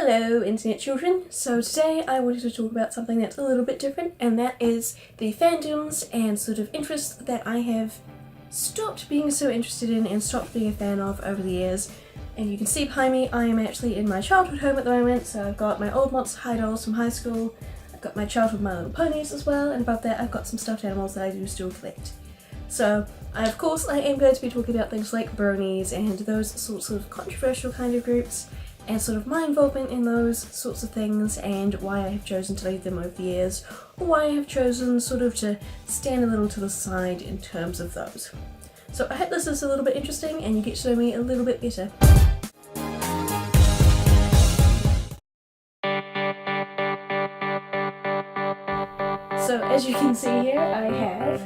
Hello internet children, so today I wanted to talk about something that's a little bit different, and that is the fandoms and sort of interests that I have stopped being so interested in and stopped being a fan of over the years. And you can see behind me, I am actually in my childhood home at the moment, so I've got my old Monster High dolls from high school, I've got my childhood My Little Ponies as well, and above that I've got some stuffed animals that I do still collect. So, of course I am going to be talking about things like Bronies and those sorts of controversial kind of groups, and sort of my involvement in those sorts of things and why I have chosen to leave them over the years, or why I have chosen sort of to stand a little to the side in terms of those. So I hope this is a little bit interesting and you get to know me a little bit better. So as you can see here, I have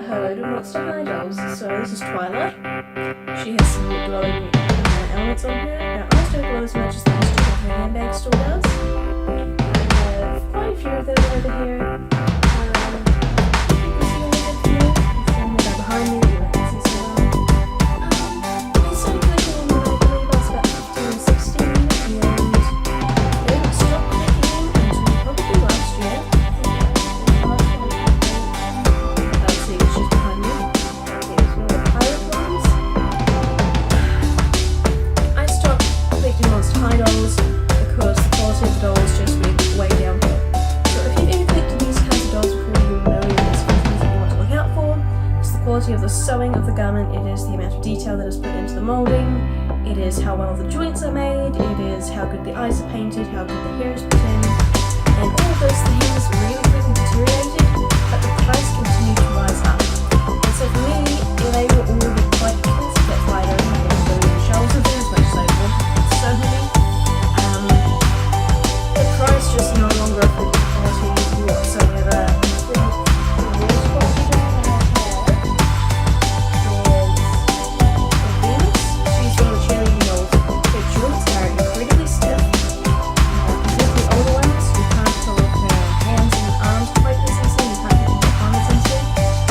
a load of Monster High dolls. So this is Twilight. She has some glowing elements on her. Her eyes don't glow as much as they used to, but her handbag still does. I have quite a few of them over here. You can see all of them here. Behind me, you can see some of them. I started collecting them when I believe I was about 15 or 16, and I didn't stop collecting them until probably last year. Let's see, it's just behind me. Here's one of the pirate ones. I stopped collecting Monster High dolls because the quality of the dolls just went way downhill. So if you've ever collected these kinds of dolls before, you'll know there's a few things that you want to look out for. It's the quality of the sewing of the garment, it is the amount of detail that is put into the moulding, it is how well the joints are made, it is how good the eyes are painted, how good the hair is put in, and all of those things really quickly deteriorated, but the price continued to rise up. And so for me, they were already quite expensive, that's why I don't have any really the shelves of them as much as I wanted so many. The price just no longer affected the quality whatsoever. The worst quality doll that I have is Venus. She's one of the cheerleading dolls. Her joints are incredibly stiff. Compared to the older ones, you can't pull her hands and arms quite as easily, you can't get her arms into,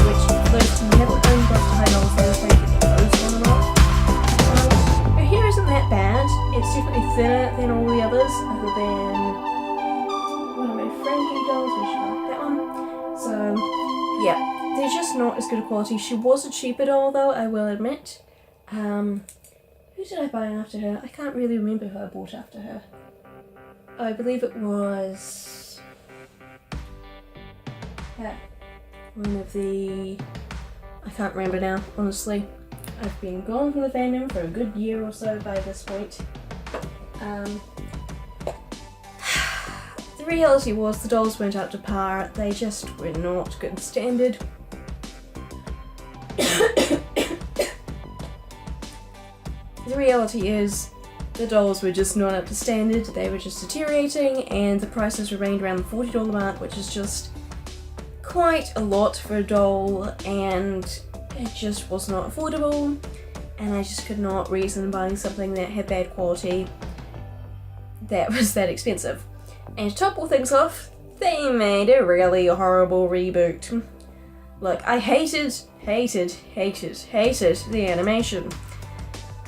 which for those who never owned Monster High dolls, they would make it close on and off. Her hair isn't that bad. It's definitely thinner than all the others, other than one of my Frankie dolls, which I like that one. So, yeah, they're just not as good a quality. She was a cheaper doll though, I will admit. Who did I buy after her? I can't really remember who I bought after her. I believe it was one of the... I can't remember now, honestly. I've been gone from the fandom for a good year or so by this point. The reality was the dolls weren't up to par, they just were not good standard. The reality is the dolls were just not up to standard, they were just deteriorating, and the prices remained around the $40 mark, which is just quite a lot for a doll, and it just was not affordable, and I just could not reason buying something that had bad quality that was that expensive. And to top all things off, they made a really horrible reboot. Look, I hated the animation.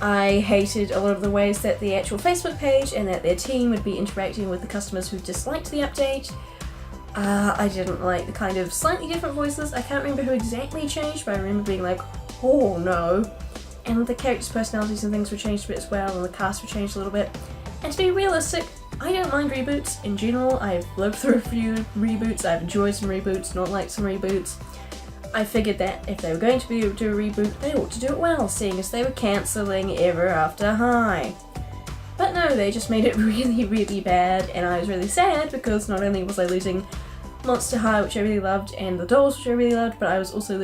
I hated a lot of the ways that the actual Facebook page and that their team would be interacting with the customers who disliked the update. I didn't like the kind of slightly different voices. I can't remember who exactly changed, but I remember being like, oh no. And the characters' personalities and things were changed a bit as well, and the cast were changed a little bit. And to be realistic, I don't mind reboots in general. I've lived through a few reboots, I've enjoyed some reboots, not liked some reboots. I figured that if they were going to do a reboot, they ought to do it well, seeing as they were cancelling Ever After High. But no, they just made it really, really bad, and I was really sad because not only was I losing Monster High, which I really loved, and the dolls, which I really loved, but I was also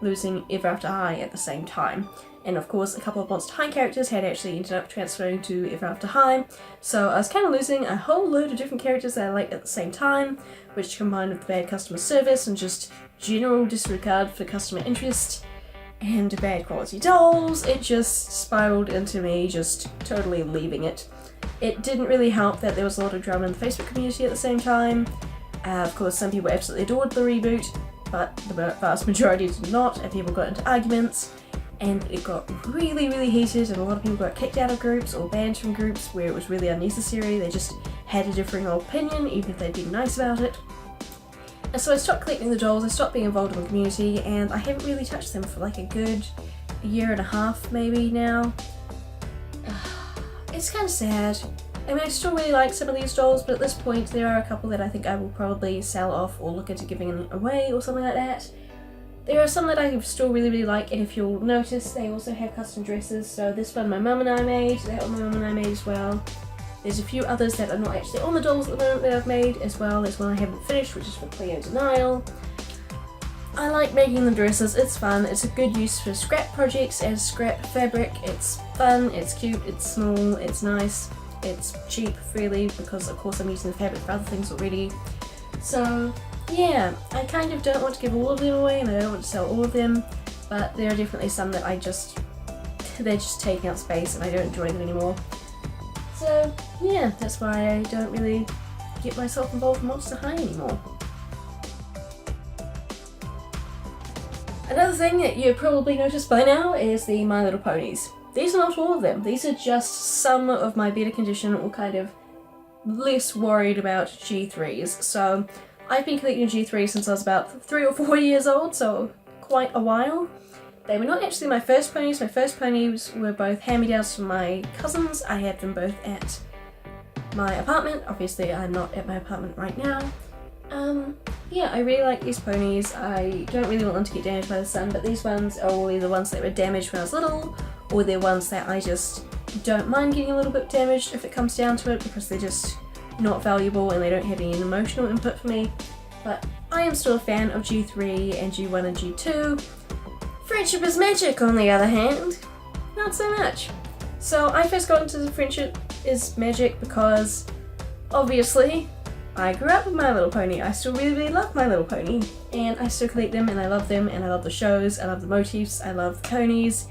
losing Ever After High at the same time. And of course, a couple of Monster High characters had actually ended up transferring to Ever After High, so I was kind of losing a whole load of different characters that I liked at the same time, which combined with bad customer service and just general disregard for customer interest and bad quality dolls, it just spiraled into me just totally leaving it. It didn't really help that there was a lot of drama in the Facebook community at the same time. Of course, some people absolutely adored the reboot, but the vast majority did not, and people got into arguments. and it got really, really heated, and a lot of people got kicked out of groups or banned from groups where it was really unnecessary. They just had a differing opinion, even if they'd been nice about it. And so I stopped collecting the dolls, I stopped being involved in the community, and I haven't really touched them for like a good year and a half maybe now. It's kind of sad. I mean, I still really like some of these dolls, but at this point there are a couple that I think I will probably sell off or look into giving away or something like that. There are some that I still really, really like, and if you'll notice, they also have custom dresses. So this one my mum and I made, that one my mum and I made as well. There's a few others that are not actually on the dolls at the moment that I've made as well. There's one I haven't finished, which is for Cleo Denial. I like making the dresses, it's fun, it's a good use for scrap projects as scrap fabric. It's fun, it's cute, it's small, it's nice, it's cheap really, because of course I'm using the fabric for other things already. So yeah, I kind of don't want to give all of them away, and I don't want to sell all of them, but there are definitely some that they're just taking up space and I don't enjoy them anymore. So yeah, that's why I don't really get myself involved in Monster High anymore. Another thing that you've probably noticed by now is the My Little Ponies. These are not all of them, these are just some of my better condition or kind of less worried about G3s. So I've been collecting G3s since I was about 3 or 4 years old, so quite a while. They were not actually my first ponies. My first ponies were both hand-me-downs from my cousins. I had them both at my apartment. Obviously I'm not at my apartment right now. Yeah, I really like these ponies. I don't really want them to get damaged by the sun, but these ones are all either ones that were damaged when I was little, or they're ones that I just don't mind getting a little bit damaged if it comes down to it, because they're just not valuable and they don't have any emotional input for me. But I am still a fan of G3 and G1 and G2. Friendship is Magic, on the other hand, not so much. So I first got into the Friendship is Magic because, obviously, I grew up with My Little Pony. I still really, really love My Little Pony, and I still collect them, and I love them, and I love the shows, I love the motifs, I love the ponies.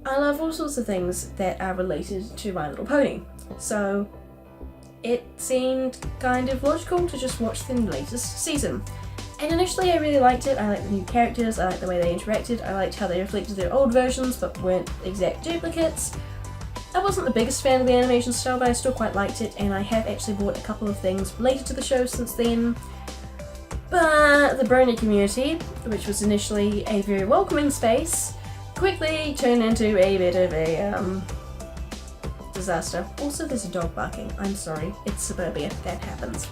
I love all sorts of things that are related to My Little Pony. So it seemed kind of logical to just watch the latest season. And initially I really liked it. I liked the new characters, I liked the way they interacted, I liked how they reflected their old versions but weren't exact duplicates. I wasn't the biggest fan of the animation style, but I still quite liked it, and I have actually bought a couple of things related to the show since then. But the Brony community, which was initially a very welcoming space, quickly turned into a bit of a disaster. Also, there's a dog barking. I'm sorry, it's suburbia, that happens.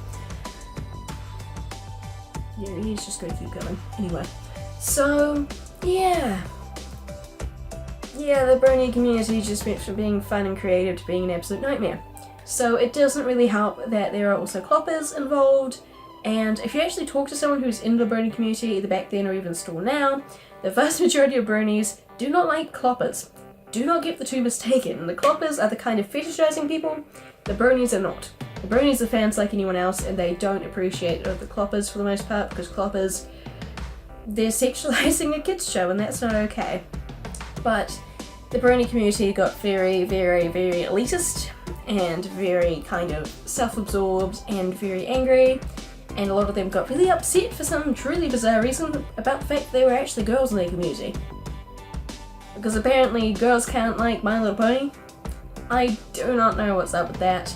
Yeah, he's just going to keep going. Anyway, so yeah. Yeah, the Brony community just went from being fun and creative to being an absolute nightmare. So it doesn't really help that there are also cloppers involved, and if you actually talk to someone who's in the Brony community, either back then or even still now, the vast majority of Bronies do not like cloppers. Do not get the two mistaken. The cloppers are the kind of fetishizing people, the Bronies are not. The Bronies are fans like anyone else, and they don't appreciate the cloppers for the most part, because cloppers, they're sexualizing a kids show, and that's not okay. But the Brony community got very, very, very elitist and very kind of self-absorbed and very angry, and a lot of them got really upset for some truly bizarre reason about the fact they were actually girls in their community. Because apparently girls can't like My Little Pony. I do not know what's up with that.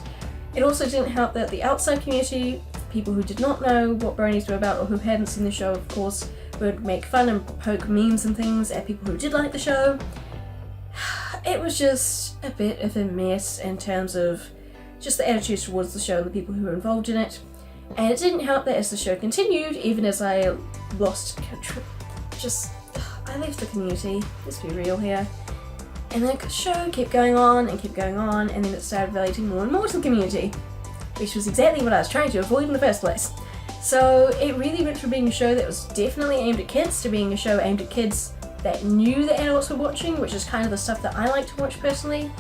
It also didn't help that the outside community, people who did not know what Bronies were about or who hadn't seen the show, of course, would make fun and poke memes and things at people who did like the show. It was just a bit of a mess in terms of just the attitudes towards the show and the people who were involved in it. And it didn't help that as the show continued, even as I lost I left the community, let's be real here. And the show kept going on, and then it started relating more and more to the community, which was exactly what I was trying to avoid in the first place. So it really went from being a show that was definitely aimed at kids to being a show aimed at kids that knew that adults were watching, which is kind of the stuff that I like to watch personally,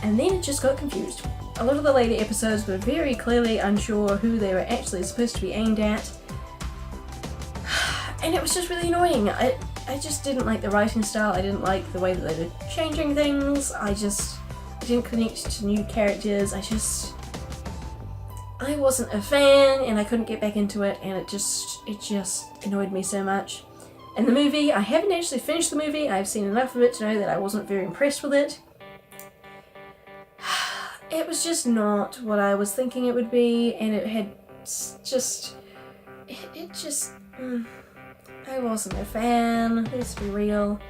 and then it just got confused. A lot of the later episodes were very clearly unsure who they were actually supposed to be aimed at, and it was just really annoying. I just didn't like the writing style, I didn't like the way that they were changing things, I didn't connect to new characters, I wasn't a fan, and I couldn't get back into it, and it just annoyed me so much. And the movie, I haven't actually finished the movie. I've seen enough of it to know that I wasn't very impressed with it. It was just not what I was thinking it would be, and it had just... I wasn't a fan, let's be real.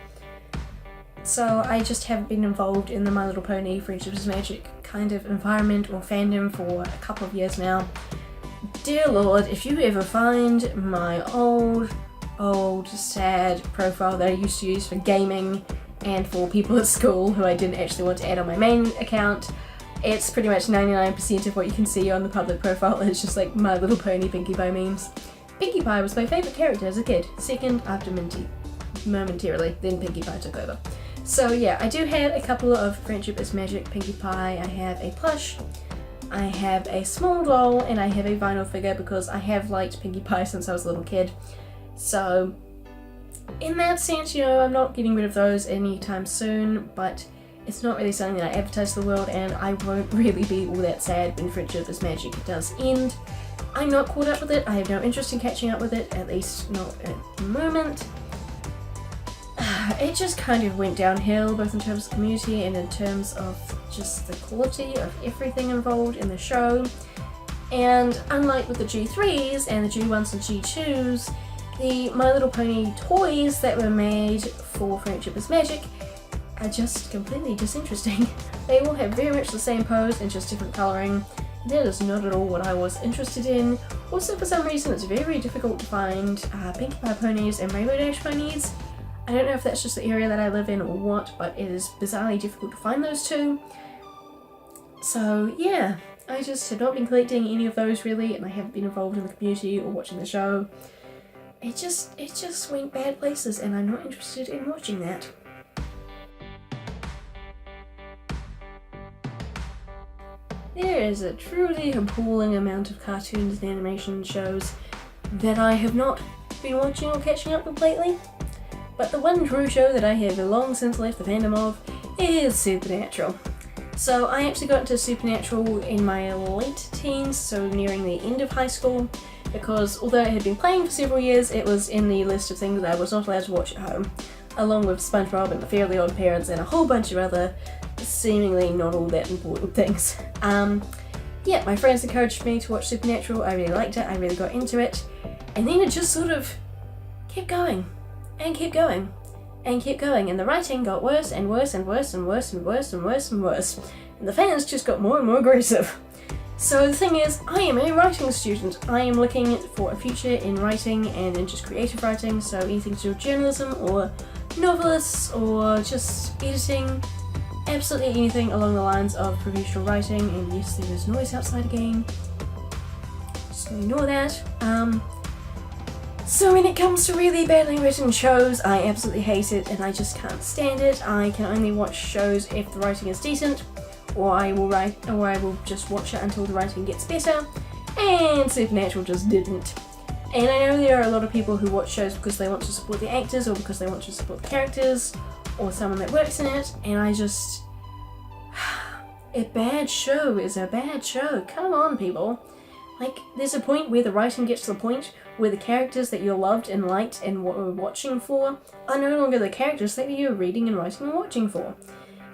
So I just haven't been involved in the My Little Pony Friendship is Magic kind of environment or fandom for a couple of years now. Dear Lord, if you ever find my old sad profile that I used to use for gaming and for people at school who I didn't actually want to add on my main account, it's pretty much 99% of what you can see on the public profile is just like My Little Pony Pinkie Pie memes. Pinkie Pie was my favourite character as a kid, second after Minty, momentarily, then Pinkie Pie took over. So yeah, I do have a couple of Friendship is Magic Pinkie Pie. I have a plush, I have a small doll, and I have a vinyl figure because I have liked Pinkie Pie since I was a little kid. So in that sense, you know, I'm not getting rid of those anytime soon, but it's not really something that I advertise to the world, and I won't really be all that sad when Friendship is Magic does end. I'm not caught up with it, I have no interest in catching up with it, at least not at the moment. It just kind of went downhill, both in terms of community and in terms of just the quality of everything involved in the show. And unlike with the G3s and the G1s and G2s, the My Little Pony toys that were made for Friendship is Magic are just completely disinteresting. They all have very much the same pose and just different colouring. That is not at all what I was interested in. Also, for some reason, it's very difficult to find Pinkie Pie ponies and Rainbow Dash ponies. I don't know if that's just the area that I live in or what, but it is bizarrely difficult to find those two. So yeah, I just have not been collecting any of those really, and I haven't been involved in the community or watching the show. It just went bad places, and I'm not interested in watching that. There is a truly appalling amount of cartoons and animation shows that I have not been watching or catching up with lately. But the one true show that I have long since left the fandom of is Supernatural. So I actually got into Supernatural in my late teens, so nearing the end of high school, because although it had been playing for several years, it was in the list of things that I was not allowed to watch at home, along with SpongeBob and the Fairly Odd Parents and a whole bunch of other seemingly not all that important things. Yeah, my friends encouraged me to watch Supernatural, I really liked it, I really got into it, and then it just sort of kept going, and kept going, and kept going, and the writing got worse and worse and worse and worse and worse and worse and worse, and the fans just got more and more aggressive. So the thing is, I am a writing student. I am looking for a future in writing and in just creative writing, so anything to do with journalism or novelists or just editing, absolutely anything along the lines of professional writing. And yes, there is noise outside again, just ignore that. So when it comes to really badly written shows, I absolutely hate it and I just can't stand it. I can only watch shows if the writing is decent, or I will just watch it until the writing gets better, and Supernatural just didn't. And I know there are a lot of people who watch shows because they want to support the actors or because they want to support the characters or someone that works in it, and I just... A bad show is a bad show. Come on, people. Like, there's a point where the writing gets to the point where the characters that you loved and liked and were watching for are no longer the characters that you're reading and writing and watching for.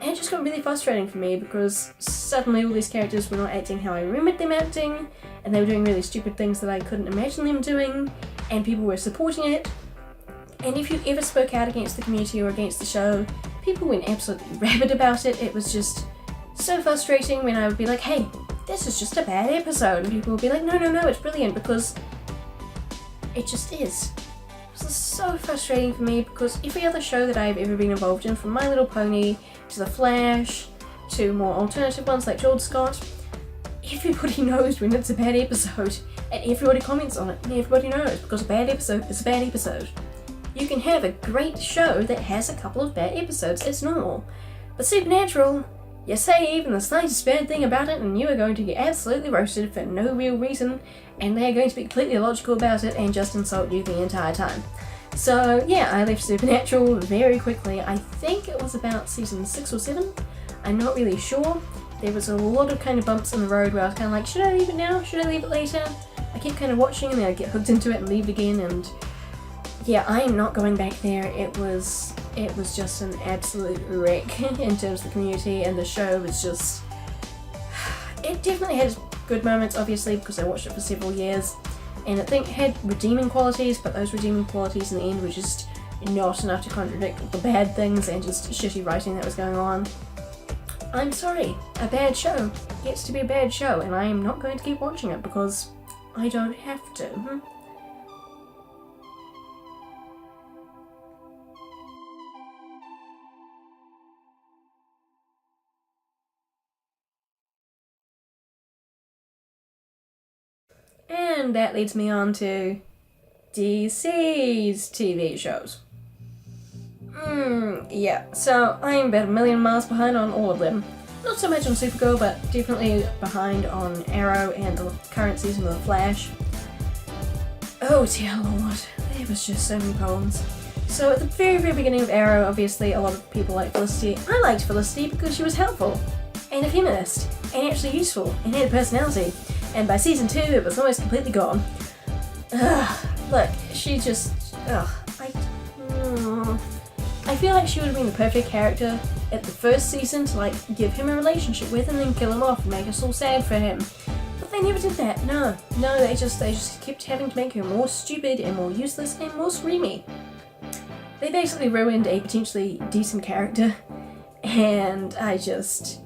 And it just got really frustrating for me because suddenly all these characters were not acting how I remembered them acting, and they were doing really stupid things that I couldn't imagine them doing, and people were supporting it. And if you ever spoke out against the community or against the show, people went absolutely rabid about it. It was just so frustrating when I would be like, hey, this is just a bad episode, and people would be like, no, it's brilliant, because it just is. This is so frustrating for me because every other show that I've ever been involved in, from My Little Pony to The Flash to more alternative ones like George Scott, everybody knows when it's a bad episode and everybody comments on it and everybody knows, because a bad episode is a bad episode. You can have a great show that has a couple of bad episodes, it's normal. But Supernatural, you say even the slightest bad thing about it and you are going to get absolutely roasted for no real reason, and they are going to be completely illogical about it and just insult you the entire time. So yeah, I left Supernatural very quickly. I think it was about season 6 or 7. I'm not really sure. There was a lot of kind of bumps in the road where I was kind of like, should I leave it now? Should I leave it later? I kept kind of watching and then I'd get hooked into it and leave again, and yeah, I am not going back there. It was just an absolute wreck in terms of the community, and the show was just... It definitely had good moments, obviously, because I watched it for several years, and I think it had redeeming qualities, but those redeeming qualities in the end were just not enough to contradict the bad things and just shitty writing that was going on. I'm sorry, a bad show gets to be a bad show, and I am not going to keep watching it because I don't have to. And that leads me on to DC's TV shows. Yeah, so I'm about a million miles behind on all of them. Not so much on Supergirl, but definitely behind on Arrow and the current season of The Flash. Oh dear lord, there was just so many problems. So at the very, very beginning of Arrow, obviously a lot of people liked Felicity. I liked Felicity because she was helpful, and a feminist, and actually useful, and had a personality. And by season 2, it was almost completely gone. Look, she just... I feel like she would have been the perfect character at the first season to, like, give him a relationship with and then kill him off and make us all sad for him. But they never did that. No, they just kept having to make her more stupid and more useless and more screamy. They basically ruined a potentially decent character, and I just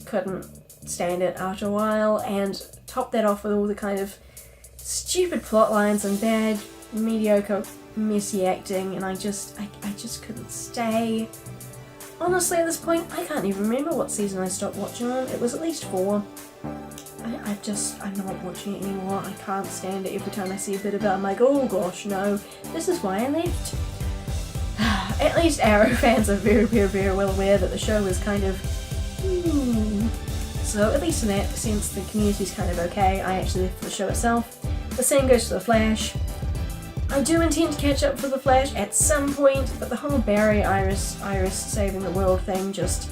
couldn't stand it after a while, and top that off with all the kind of stupid plot lines and bad, mediocre, messy acting, and I just couldn't stay. Honestly, at this point, I can't even remember what season I stopped watching on. It was at least 4. I'm not watching it anymore. I can't stand it. Every time I see a bit of it, I'm like, oh gosh, no, this is why I left. At least Arrow fans are very, very, very well aware that the show is kind of... So at least in that sense, the community's kind of okay. I actually live for the show itself. The same goes for The Flash. I do intend to catch up for The Flash at some point, but the whole Barry Iris saving the world thing just...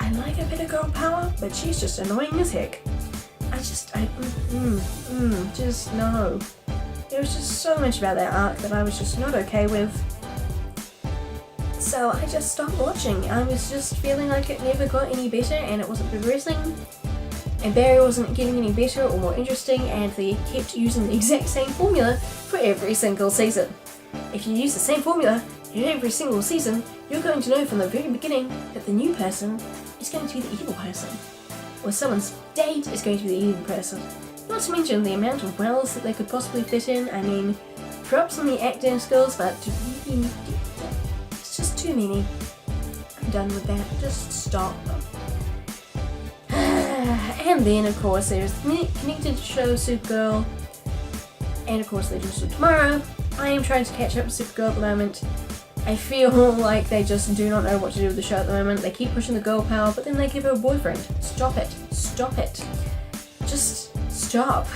I like a bit of girl power, but she's just annoying as heck. Just no. There was just so much about that arc that I was just not okay with. So I just stopped watching. I was just feeling like it never got any better and it wasn't progressing. And Barry wasn't getting any better or more interesting, and they kept using the exact same formula for every single season. If you use the same formula in every single season, you're going to know from the very beginning that the new person is going to be the evil person. Or someone's date is going to be the evil person. Not to mention the amount of wells that they could possibly fit in. I mean, props on the acting skills, but it's just too many. I'm done with that. Just stop. And then, of course, there's the connected show Supergirl, and of course Legends of Tomorrow. I am trying to catch up with Supergirl at the moment. I feel like they just do not know what to do with the show at the moment. They keep pushing the girl power, but then they give her a boyfriend. Stop it. Stop it. Just stop.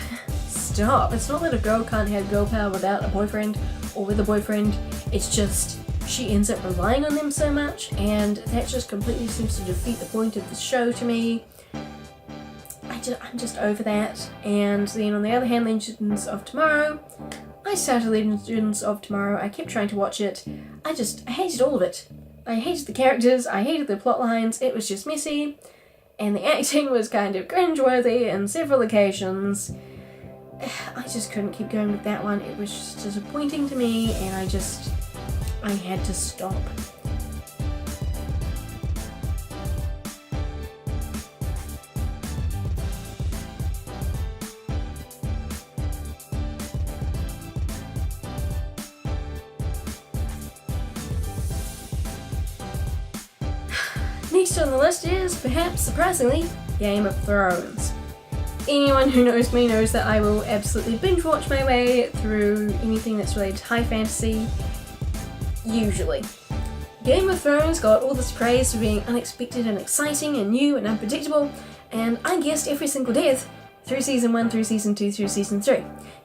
Stop. It's not that a girl can't have girl power without a boyfriend or with a boyfriend. It's just she ends up relying on them so much, and that just completely seems to defeat the point of the show to me. I'm just over that. And then on the other hand, Legends of Tomorrow. I started Legends of Tomorrow. I kept trying to watch it. I hated all of it. I hated the characters. I hated the plot lines. It was just messy. And the acting was kind of cringeworthy on several occasions. I just couldn't keep going with that one. It was just disappointing to me, and I had to stop. Next on the list is, perhaps surprisingly, Game of Thrones. Anyone who knows me knows that I will absolutely binge watch my way through anything that's related to high fantasy, usually. Game of Thrones got all this praise for being unexpected and exciting and new and unpredictable, and I guessed every single death through season 1, through season 2, through season 3.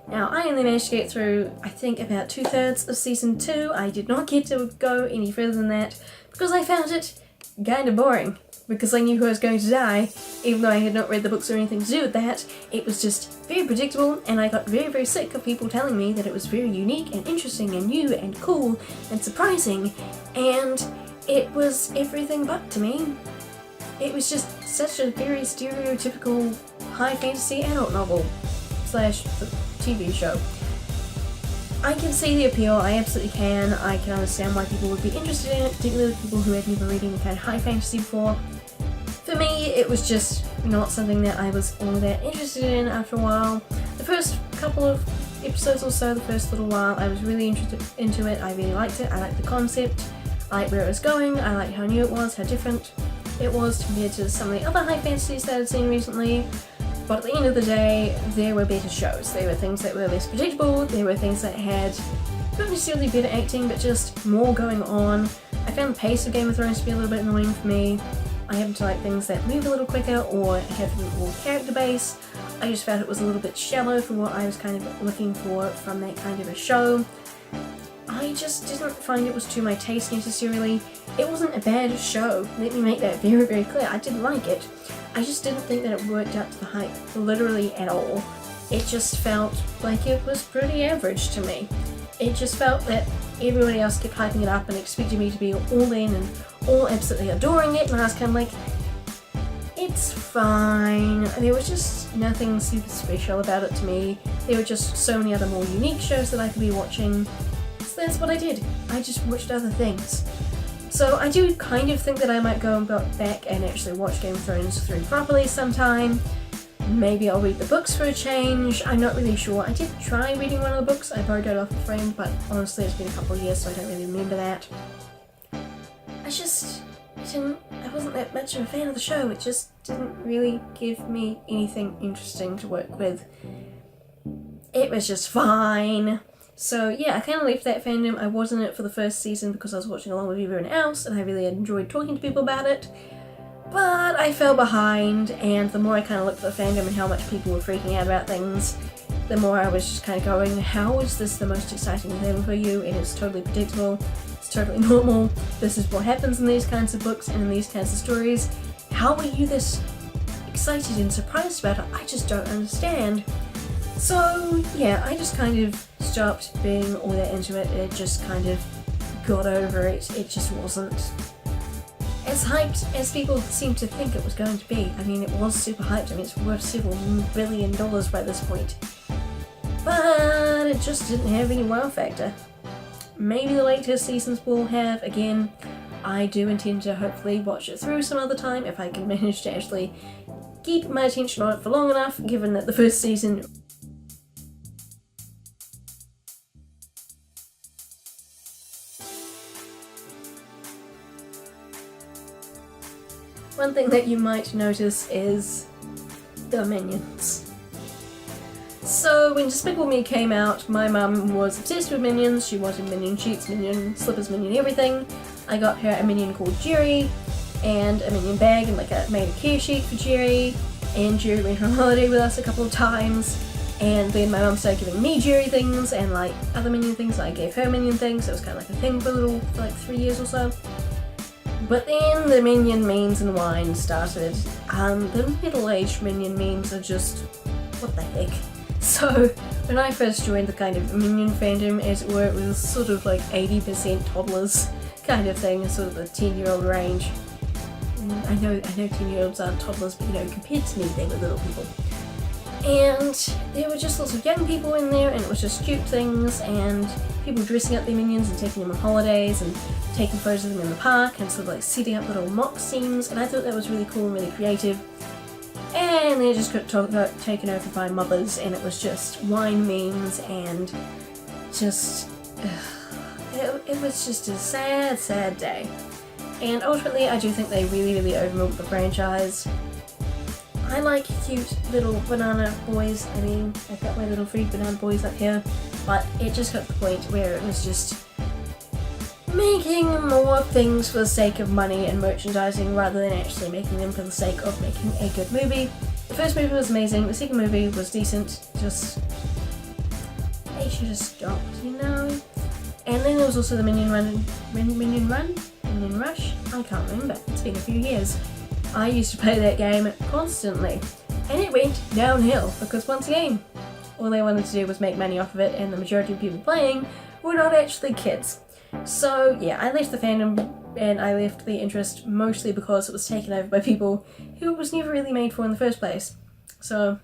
Now, I only managed to get through, I think, about 2/3 of season 2. I did not get to go any further than that because I found it kinda boring. because I knew who I was going to die, even though I had not read the books or anything to do with that. It was just very predictable, and I got very, very sick of people telling me that it was very unique and interesting and new and cool and surprising, and it was everything but to me. It was just such a very stereotypical high fantasy adult novel / TV show. I can see the appeal, I absolutely can. I can understand why people would be interested in it, particularly people who had never read any kind of high fantasy before. For me, it was just not something that I was all that interested in after a while. The first couple of episodes or so, the first little while, I was really interested into it. I really liked it. I liked the concept. I liked where it was going. I liked how new it was, how different it was compared to some of the other high fantasies that I'd seen recently. But at the end of the day, there were better shows. There were things that were less predictable. There were things that had not necessarily better acting, but just more going on. I found the pace of Game of Thrones to be a little bit annoying for me. I happen to like things that move a little quicker or have a little more character base. I just felt it was a little bit shallow for what I was kind of looking for from that kind of a show. I just didn't find it was to my taste necessarily. It wasn't a bad show, let me make that very, very clear. I didn't like it. I just didn't think that it worked out to the hype literally at all. It just felt like it was pretty average to me. It just felt that everybody else kept hyping it up and expecting me to be all in and all absolutely adoring it, and I was kind of like, it's fine. There was just nothing super special about it to me. There were just so many other more unique shows that I could be watching. So that's what I did. I just watched other things. So I do kind of think that I might go back and actually watch Game of Thrones through properly sometime. Maybe I'll read the books for a change. I'm not really sure. I did try reading one of the books. I borrowed it off a friend, but honestly it's been a couple of years, so I don't really remember that. I wasn't that much of a fan of the show. It just didn't really give me anything interesting to work with. It was just fine. So yeah, I kind of left that fandom. I was in it for the first season because I was watching along with everyone else and I really enjoyed talking to people about it. But I fell behind, and the more I kind of looked at the fandom and how much people were freaking out about things, the more I was just kind of going, how is this the most exciting thing for you? And it's totally predictable, it's totally normal, this is what happens in these kinds of books and in these kinds of stories. How are you this excited and surprised about it? I just don't understand. So yeah, I just kind of stopped being all that into it. It just kind of got over it. It just wasn't as hyped as people seem to think it was going to be. I mean, it was super hyped. I mean, it's worth several $1 billion by this point. But it just didn't have any wow factor. Maybe the later seasons will have. Again, I do intend to hopefully watch it through some other time if I can manage to actually keep my attention on it for long enough, given that the first season One thing that you might notice is the minions. So when Despicable Me came out, my mum was obsessed with minions. She wanted minion sheets, minion slippers, minion everything. I got her a minion called Jerry and a minion bag, and made a care sheet for Jerry, and Jerry went on holiday with us a couple of times, and then my mum started giving me Jerry things and other minion things. I gave her minion things, so it was kind of like a thing for 3 years or so. But then the minion memes and wine started. The middle-aged minion memes are just, what the heck. So when I first joined the kind of minion fandom, as it were, it was sort of like 80% toddlers kind of thing, sort of the 10-year-old range. I know 10-year-olds aren't toddlers, but compared to me, they were little people. And there were just lots of young people in there, and it was just cute things, and people dressing up their minions and taking them on holidays and taking photos of them in the park and sort of setting up little mock scenes, and I thought that was really cool and really creative. And then it just got taken over by mothers, and it was just wine memes and just it was just a sad, sad day. And ultimately, I do think they really, really overmilked the franchise. I like cute little banana boys. I mean, I've got my little free banana boys up here, but it just got to the point where it was just making more things for the sake of money and merchandising rather than actually making them for the sake of making a good movie. The first movie was amazing, the second movie was decent, just they should have stopped, And then there was also the Minion Rush? I can't remember, it's been a few years. I used to play that game constantly, and it went downhill because once again, all they wanted to do was make money off of it, and the majority of people playing were not actually kids. So yeah, I left the fandom and I left the interest mostly because it was taken over by people who it was never really made for in the first place. So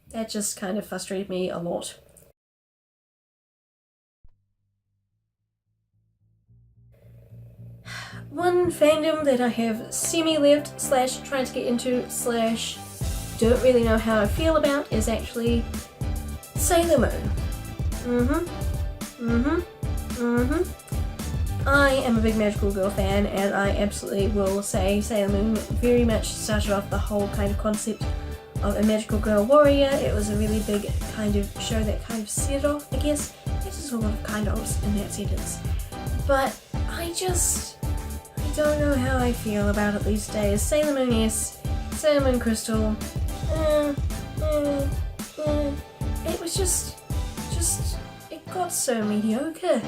that just kind of frustrated me a lot. One fandom that I have semi-left / trying to get into / don't really know how I feel about is actually Sailor Moon. I am a big Magical Girl fan, and I absolutely will say Sailor Moon very much started off the whole kind of concept of a magical girl warrior. It was a really big kind of show that kind of set it off, I guess. There's just a lot of kind ofs in that sentence. But I don't know how I feel about it these days. Sailor Moon yes, Sailor Moon Crystal, it was just, it got so mediocre.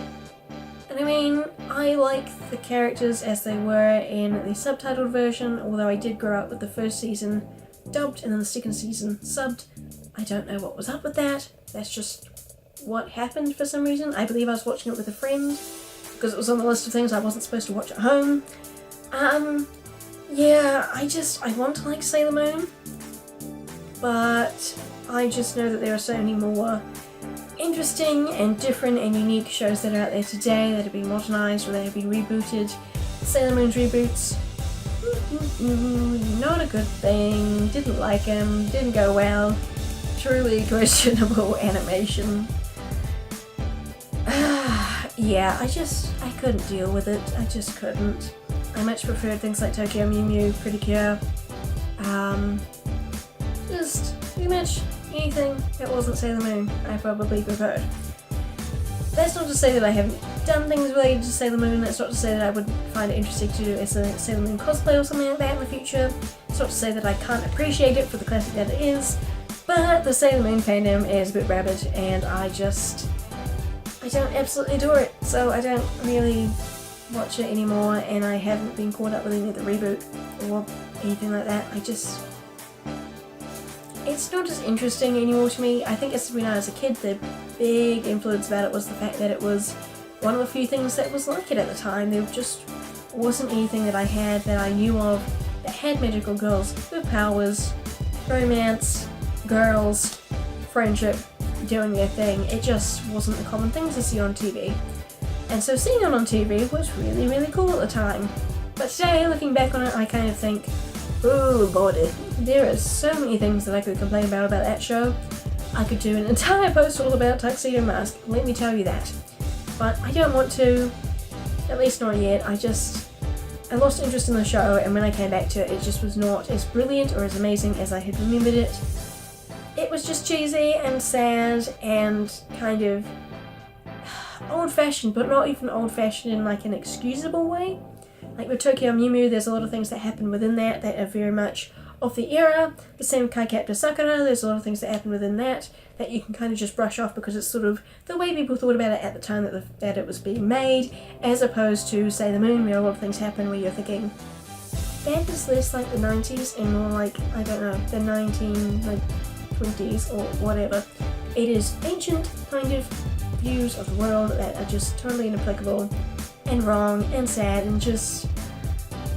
And I mean, I like the characters as they were in the subtitled version, although I did grow up with the first season dubbed and then the second season subbed. I don't know what was up with that. That's just what happened for some reason. I believe I was watching it with a friend because it was on the list of things I wasn't supposed to watch at home. Yeah, I want to like Sailor Moon, but I just know that there are so many more interesting and different and unique shows that are out there today that have been modernized or that have been rebooted. Sailor Moon's reboots, not a good thing, didn't like them, didn't go well, truly questionable animation. Yeah, I couldn't deal with it, I just couldn't. I much preferred things like Tokyo Mew Mew, Pretty Cure, just pretty much anything that wasn't Sailor Moon, I probably preferred. That's not to say that I haven't done things related to Sailor Moon, that's not to say that I would find it interesting to do as a Sailor Moon cosplay or something like that in the future. It's not to say that I can't appreciate it for the classic that it is, but the Sailor Moon fandom is a bit rabid and I don't absolutely adore it, so I don't really watch it anymore, and I haven't been caught up with any of the reboot or anything like that. It's not as interesting anymore to me. I think it's when I was a kid, the big influence about it was the fact that it was one of the few things that was like it at the time. There just wasn't anything that I had that I knew of that had magical girls with powers, romance, girls, friendship, doing their thing. It just wasn't a common thing to see on TV. And so seeing it on TV was really, really cool at the time. But today, looking back on it, I kind of think, oh lordy, there are so many things that I could complain about that show. I could do an entire post all about Tuxedo Mask, let me tell you that. But I don't want to, at least not yet. I lost interest in the show, and when I came back to it, it just was not as brilliant or as amazing as I had remembered it. It was just cheesy and sad and kind of old-fashioned, but not even old-fashioned in like an excusable way. Like with Tokyo Mew Mew, there's a lot of things that happen within that are very much of the era. The same with Kaikapta Sakura, there's a lot of things that happen within that you can kind of just brush off because it's sort of the way people thought about it at the time that it was being made, as opposed to Sailor Moon, where a lot of things happen where you're thinking, that is less like the 90s and more like, I don't know, the 1920s or whatever. It is ancient kind of views of the world that are just totally inapplicable and wrong and sad and just,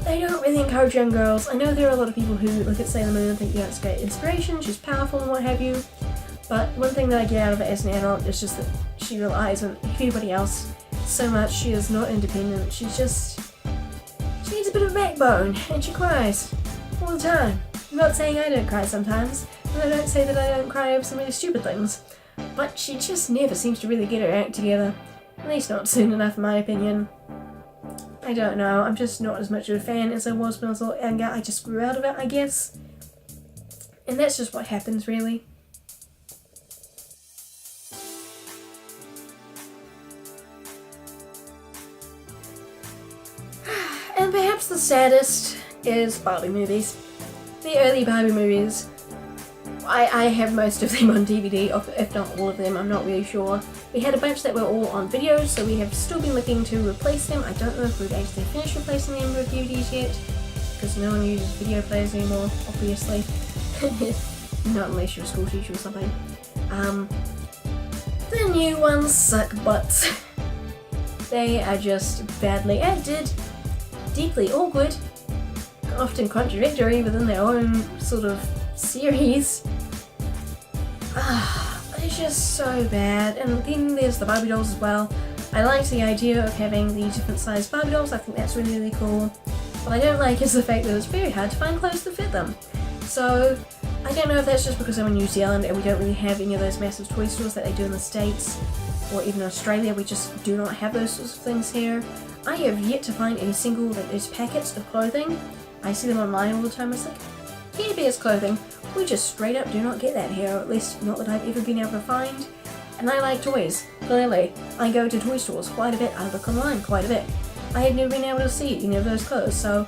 they don't really encourage young girls. I know there are a lot of people who look at Sailor Moon and think, yeah, it's great inspiration, she's powerful and what have you, but one thing that I get out of it as an adult is just that she relies on everybody else so much. She is not independent, she needs a bit of a backbone, and she cries all the time. I'm not saying I don't cry sometimes, and I don't say that I don't cry over some really stupid things, but she just never seems to really get her act together, at least not soon enough in my opinion. I don't know, I'm just not as much of a fan as I was when I was a little younger. I just grew out of it, I guess. And that's just what happens, really. And perhaps the saddest is Barbie movies. The early Barbie movies. I have most of them on DVD, if not all of them, I'm not really sure. We had a bunch that were all on videos, so we have still been looking to replace them. I don't know if we've actually finished replacing them with DVDs yet, because no one uses video players anymore, obviously. Not unless you're a school teacher or something. The new ones suck butts. They are just badly acted, deeply awkward, often contradictory within their own sort of series. It's just so bad. And then there's the Barbie dolls as well. I like the idea of having the different sized Barbie dolls, I think that's really, really cool. What I don't like is the fact that it's very hard to find clothes that fit them. So I don't know if that's just because I'm in New Zealand and we don't really have any of those massive toy stores that they do in the States, or even Australia. We just do not have those sorts of things here. I have yet to find any single like those packets of clothing. I see them online all the time. It's like, Care Bears clothing. We just straight up do not get that here, or at least not that I've ever been able to find. And I like toys, clearly. I go to toy stores quite a bit, I look online quite a bit. I had never been able to see any of those clothes, so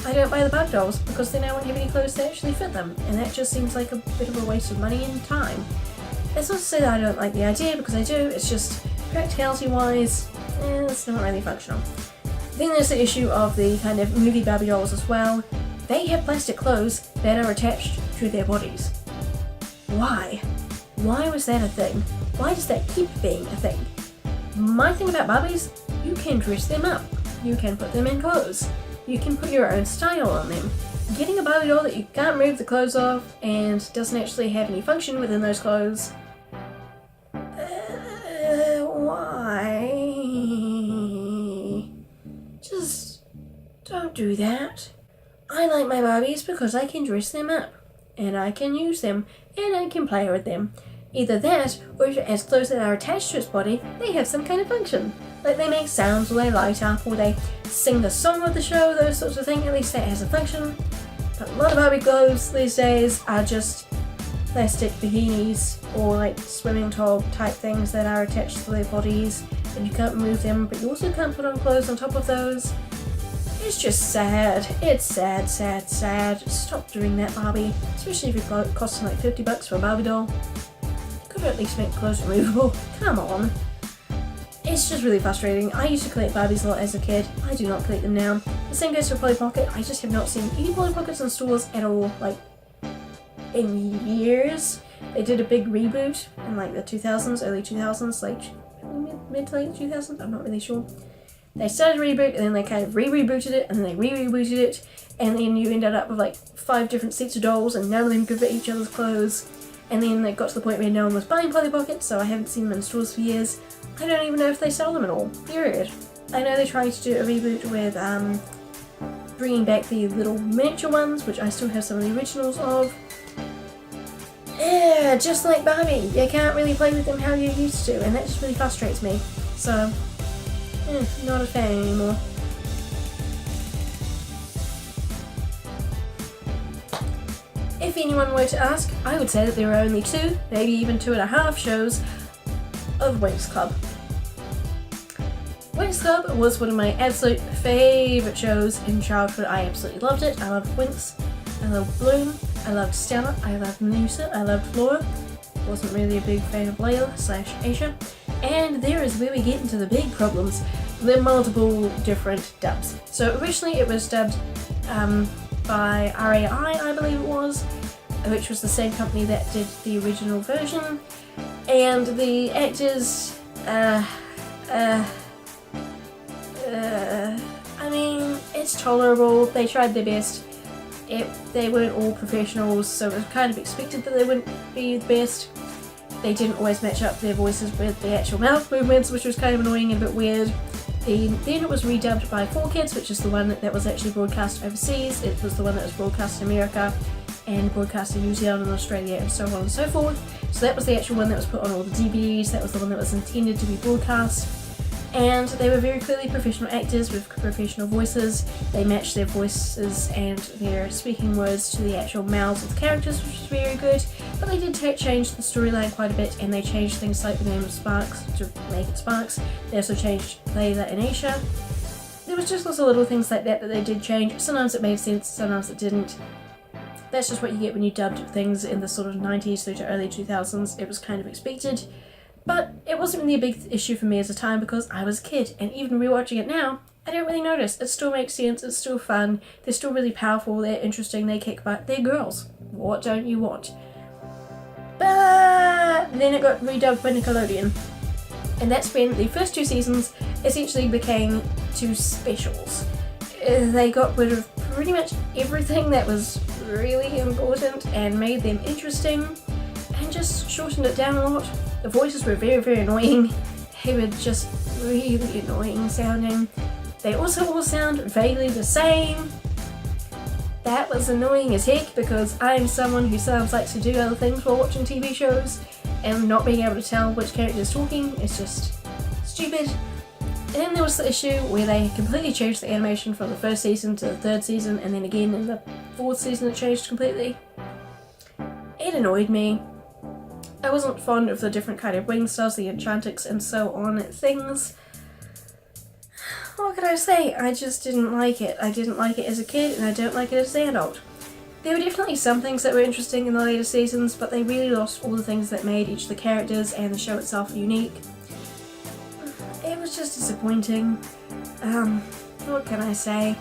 I don't buy the Barbie dolls because then I won't have any clothes that actually fit them, and that just seems like a bit of a waste of money and time. That's not to say that I don't like the idea, because I do, it's just practicality-wise, it's not really functional. Then there's the issue of the kind of movie Barbie dolls as well. They have plastic clothes that are attached to their bodies. Why? Why was that a thing? Why does that keep being a thing? My thing about Barbies, you can dress them up. You can put them in clothes. You can put your own style on them. Getting a Barbie doll that you can't remove the clothes off and doesn't actually have any function within those clothes. Why? Just don't do that. I like my Barbies because I can dress them up, and I can use them, and I can play with them. Either that, or if it has clothes that are attached to its body, they have some kind of function. Like they make sounds, or they light up, or they sing the song of the show, those sorts of things. At least that has a function. But a lot of Barbie clothes these days are just plastic bikinis, or like swimming top type things that are attached to their bodies, and you can't remove them, but you also can't put on clothes on top of those. It's just sad. It's sad, sad, sad. Stop doing that, Barbie. Especially if you're costing like $50 for a Barbie doll. You could at least make clothes removable. Come on. It's just really frustrating. I used to collect Barbies a lot as a kid. I do not collect them now. The same goes for Polly Pocket. I just have not seen any Polly Pockets in stores at all, like, in years. They did a big reboot in like the 2000s, early 2000s, like mid to late 2000s, I'm not really sure. They started a reboot, and then they kind of re-rebooted it, and then they re-rebooted it, and then you ended up with like 5 different sets of dolls, and none of them could fit each other's clothes. And then it got to the point where no one was buying Polly Pockets, so I haven't seen them in stores for years. I don't even know if they sell them at all, period. I know they tried to do a reboot with bringing back the little miniature ones, which I still have some of the originals of. Yeah, just like Barbie, you can't really play with them how you used to, and that just really frustrates me. So, not a fan anymore. If anyone were to ask, I would say that there are only 2, maybe even 2.5 shows of Winx Club. Winx Club was one of my absolute favourite shows in childhood. I absolutely loved it. I loved Winx, I loved Bloom, I loved Stella, I loved Noosa, I loved Flora. Wasn't really a big fan of Layla/Asia. And there is where we get into the big problems. The multiple different dubs. So originally it was dubbed by RAI, I believe it was, which was the same company that did the original version. And the actors, I mean, it's tolerable. They tried their best. They weren't all professionals, so it was kind of expected that they wouldn't be the best. They didn't always match up their voices with the actual mouth movements, which was kind of annoying and a bit weird. Then it was redubbed by 4Kids, which is the one that was actually broadcast overseas. It was the one that was broadcast in America and broadcast in New Zealand and Australia and so on and so forth. So that was the actual one that was put on all the DVDs, that was the one that was intended to be broadcast. And they were very clearly professional actors with professional voices. They matched their voices and their speaking words to the actual mouths of the characters, which was very good. But they did change the storyline quite a bit, and they changed things like the name of Sparks to make it Sparks. They also changed Layla and Aisha. There was just lots of little things like that they did change. Sometimes it made sense, sometimes it didn't. That's just what you get when you dubbed things in the sort of 90s through to early 2000s. It was kind of expected. But it wasn't really a big issue for me as a time because I was a kid, and even rewatching it now, I don't really notice. It still makes sense, it's still fun, they're still really powerful, they're interesting, they kick butt, they're girls. What don't you want? But then it got redubbed by Nickelodeon. And that's when the first 2 seasons essentially became 2 specials. They got rid of pretty much everything that was really important and made them interesting, and just shortened it down a lot. The voices were very, very annoying. They were just really annoying sounding. They also all sound vaguely the same. That was annoying as heck, because I'm someone who sometimes likes to do other things while watching TV shows, and not being able to tell which character is talking is just stupid. And then there was the issue where they completely changed the animation from the first season to the 3rd season, and then again in the 4th season it changed completely. It annoyed me. I wasn't fond of the different kind of wing styles, the enchantix and so on things. What could I say? I just didn't like it. I didn't like it as a kid, and I don't like it as an adult. There were definitely some things that were interesting in the later seasons, but they really lost all the things that made each of the characters and the show itself unique. It was just disappointing. What can I say?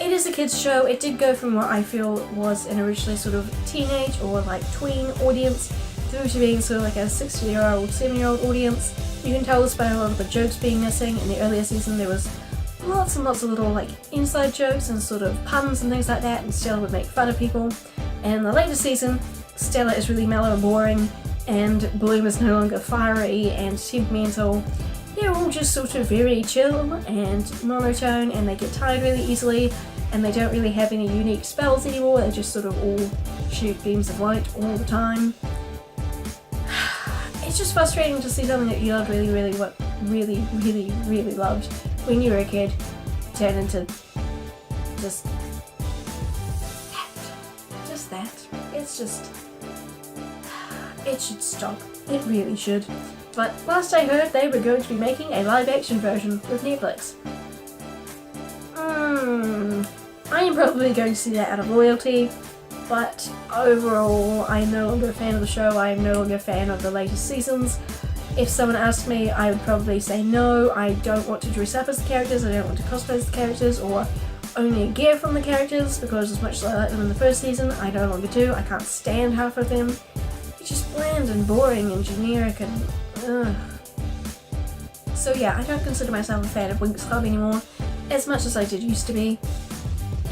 It is a kids show. It did go from what I feel was an originally sort of teenage or like tween audience through to being sort of like a 60-year-old, 7-year-old audience. You can tell this by a lot of the jokes being missing. In the earlier season there was lots and lots of little like inside jokes and sort of puns and things like that, and Stella would make fun of people. And in the later season, Stella is really mellow and boring, and Bloom is no longer fiery and temperamental. They're all just sort of very chill and monotone, and they get tired really easily, and they don't really have any unique spells anymore. They just sort of all shoot beams of light all the time. It's just frustrating to see something that you loved really loved when you were a kid turn into just that. It's just, it should stop. It really should. But last I heard, they were going to be making a live-action version with Netflix. I am probably going to see that out of loyalty, but overall, I'm no longer a fan of the show. I am no longer a fan of the latest seasons. If someone asked me, I would probably say no. I don't want to dress up as the characters, I don't want to cosplay as the characters, or only gear from the characters, because as much as I liked them in the first season, I no longer do. I can't stand half of them. It's just bland and boring and generic and ugh. So yeah, I don't consider myself a fan of Winx Club anymore, as much as I did used to be.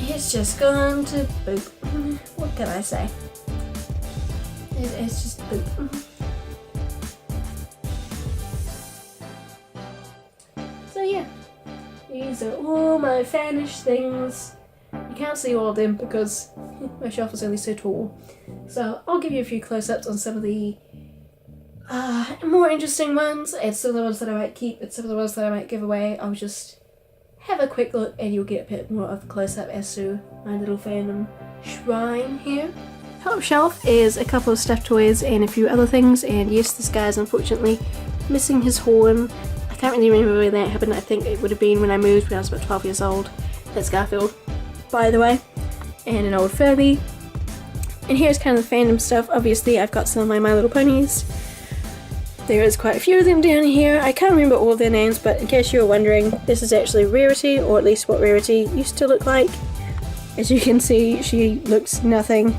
It's just gone to boop. What can I say? It's just boop. So yeah, these are all my fanish things. You can't see all of them because my shelf is only so tall. So I'll give you a few close-ups on some of the more interesting ones, and some of the ones that I might keep, and some of the ones that I might give away. I'll just have a quick look and you'll get a bit more of a close-up as to my little fandom shrine here. Top shelf is a couple of stuffed toys and a few other things, and yes, this guy is unfortunately missing his horn. I can't really remember when that happened. I think it would have been when I moved when I was about 12 years old. That's Garfield, by the way, and an old Furby. And here's kind of the fandom stuff. Obviously I've got some of my Little Ponies. There is quite a few of them down here. I can't remember all of their names, but in case you were wondering, this is actually Rarity, or at least what Rarity used to look like. As you can see, she looks nothing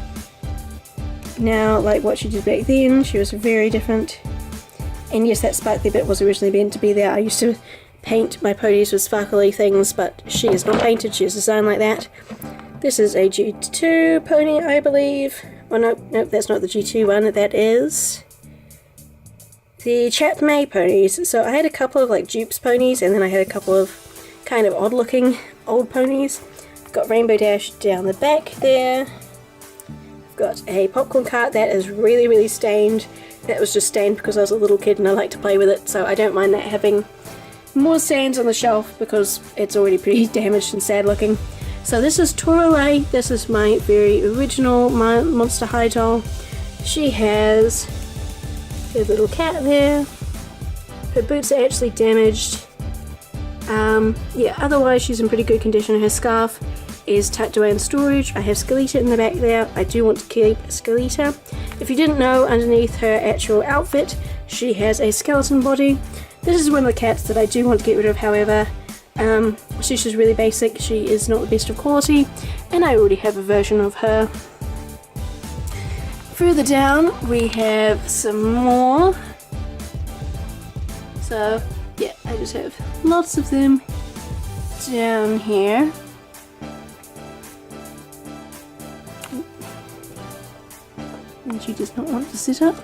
now like what she did back then. She was very different. And yes, that sparkly bit was originally meant to be there. I used to paint my ponies with sparkly things, but she is not painted, she is designed like that. This is a G2 pony, I believe. Oh nope, that's not the G2 one, that is the Chat May ponies. So I had a couple of like dupes ponies, and then I had a couple of kind of odd looking old ponies. I've got Rainbow Dash down the back there. I've got a popcorn cart that is really stained. That was just stained because I was a little kid and I like to play with it, so I don't mind that having more stains on the shelf because it's already pretty damaged and sad looking. So this is Toralei. This is my very original Monster High doll. She has her little cat there. Her boots are actually damaged. Yeah, otherwise she's in pretty good condition. Her scarf is tucked away in storage. I have Skeleta in the back there. I do want to keep Skeleta. If you didn't know, underneath her actual outfit, she has a skeleton body. This is one of the cats that I do want to get rid of, however. She's just really basic, she is not the best of quality, and I already have a version of her. Further down we have some more. So yeah, I just have lots of them down here. And she does not want to sit up.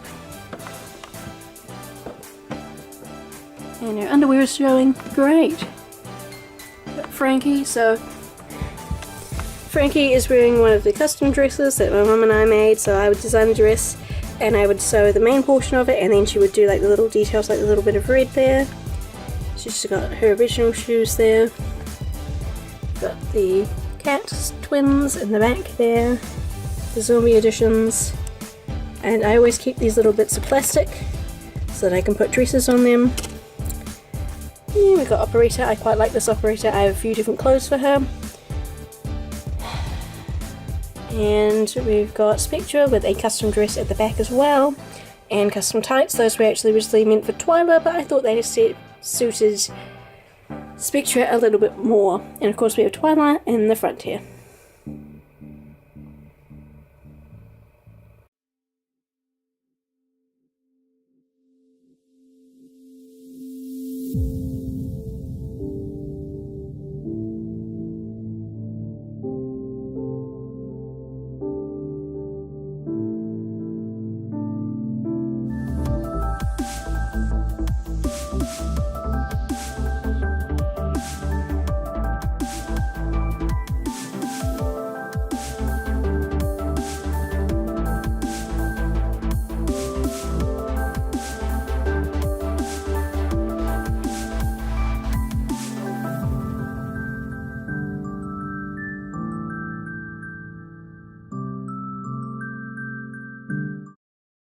And her underwear is showing. Great. Got Frankie. So Frankie is wearing one of the custom dresses that my mum and I made. So I would design the dress and I would sew the main portion of it, and then she would do like the little details, like the little bit of red there. She's just got her original shoes there. Got the cat twins in the back there. The zombie editions. And I always keep these little bits of plastic so that I can put dresses on them. And we've got Operator. I quite like this Operator. I have a few different clothes for her. And we've got Spectra with a custom dress at the back as well. And custom tights. Those were actually originally meant for Twyla, but I thought they just suited Spectra a little bit more. And of course we have Twyla in the front here.